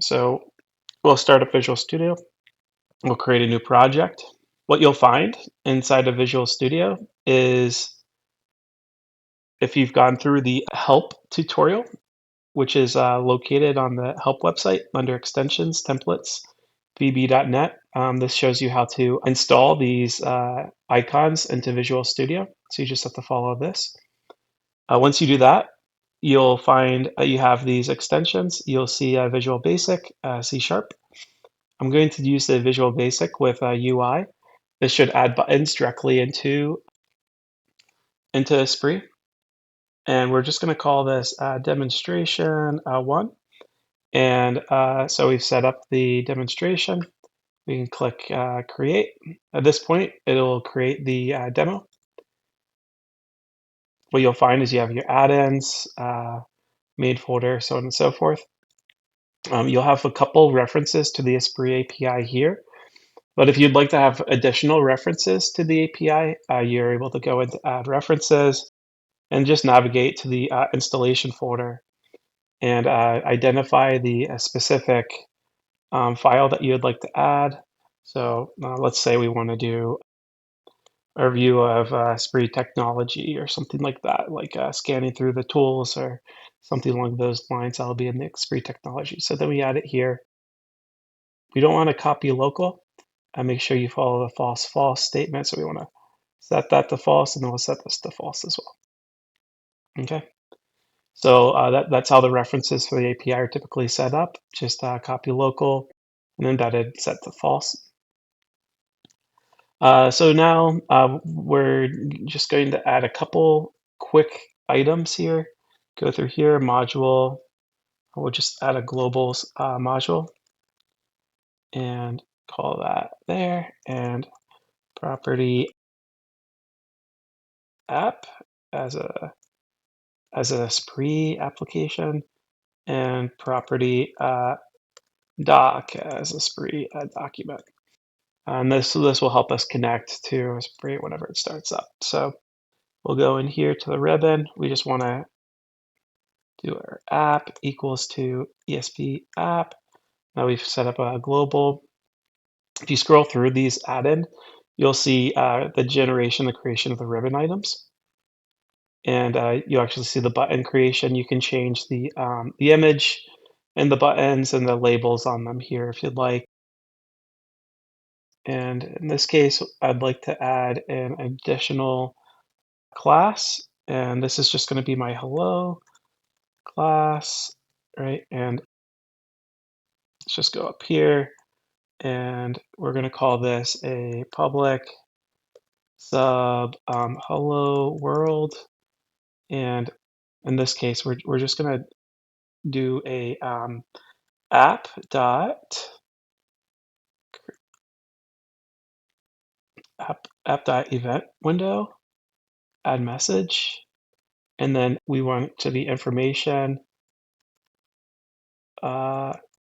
So we'll start up Visual Studio. We'll create a new project. What you'll find inside of Visual Studio is if you've gone through the help tutorial, which is located on the help website under extensions, templates, vb.net. This shows you how to install these icons into Visual Studio. So you just have to follow this. Once you do that, you'll find you have these extensions. You'll see Visual Basic, C Sharp. I'm going to use the Visual Basic with UI. This should add buttons directly into ESPRIT. And we're just going to call this demonstration 1. And so we've set up the demonstration. We can click create. At this point, it'll create the demo. What you'll find is you have your add-ins, made folder, so on and so forth. You'll have a couple references to the ESPRIT API here. But if you'd like to have additional references to the API, you're able to go into add references and just navigate to the installation folder and identify the specific file that you'd like to add. So let's say we want to do a review of ESPRIT technology or something like that, like scanning through the tools or something along those lines. That'll be in the ESPRIT technology. So then we add it here. We don't want to copy local. Make sure you follow the false statement. So we want to set that to false, and then we'll set this to false as well. Okay. So that's how the references for the API are typically set up. Just copy local and embedded set to false. So now we're just going to add a couple quick items here. Go through here, module. We'll just add a global module and call that there, and property app as a ESPRIT application, and property doc as ESPRIT document. And this will help us connect to ESPRIT whenever it starts up. So we'll go in here to the ribbon. We just want to do our app equals to ESP app. Now we've set up a global. If you scroll through these add-in, you'll see the generation, the creation of the ribbon items. And you actually see the button creation. You can change the image and the buttons and the labels on them here if you'd like. And in this case, I'd like to add an additional class. And this is just going to be my hello class, right? And let's just go up here. And we're going to call this a public sub hello world. And in this case, we're just going to do a app dot event window, add message, and then we want to be information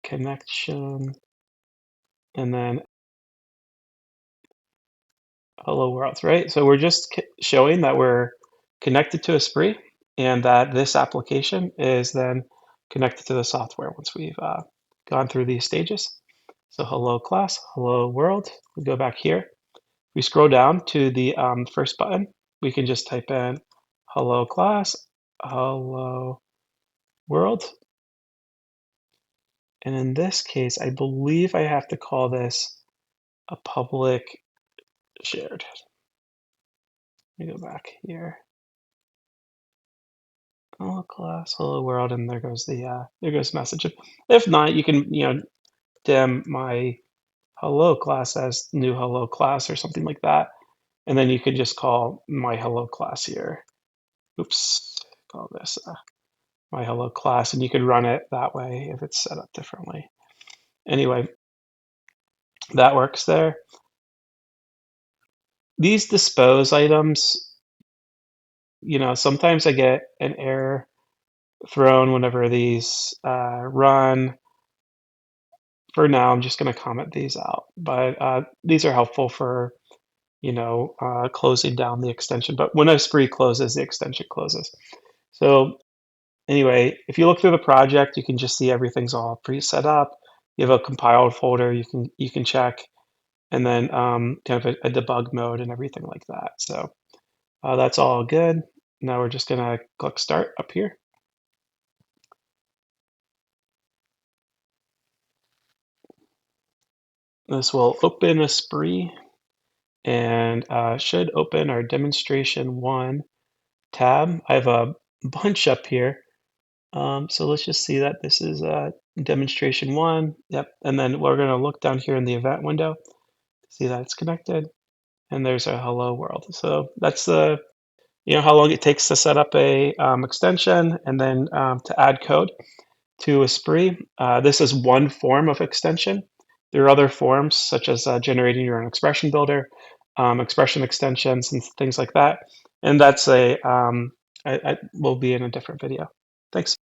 connection, and then hello world, right? So we're just showing that we're connected to ESPRIT and that this application is then connected to the software once we've gone through these stages. So hello class, hello world. We go back here. We scroll down to the first button. We can just type in hello class, hello world. And in this case, I believe I have to call this a public shared. Let me go back here. Hello class, hello world, and there goes message. If not, you can dim my hello class as new hello class or something like that, and then you could just call my hello class here. Oops, call this my hello class, and you could run it that way if it's set up differently. Anyway, that works there. These dispose items, sometimes I get an error thrown whenever these run. For now, I'm just going to comment these out, but these are helpful for closing down the extension. But when ESPRIT closes, the extension closes. So anyway, if you look through the project, you can just see everything's all pre-set up. you have a compiled folder you can check, and then kind of a debug mode and everything like that. So that's all good. Now we're just gonna click start up here. This will open Esprit and should open our demonstration one tab. I have a bunch up here. So let's just see that this is demonstration one. Yep. And then we're going to look down here in the event window, see that it's connected. And there's a hello world. So that's the, how long it takes to set up a extension and then to add code to Esprit. This is one form of extension. There are other forms such as generating your own expression builder, expression extensions, and things like that. And that's will be in a different video. Thanks.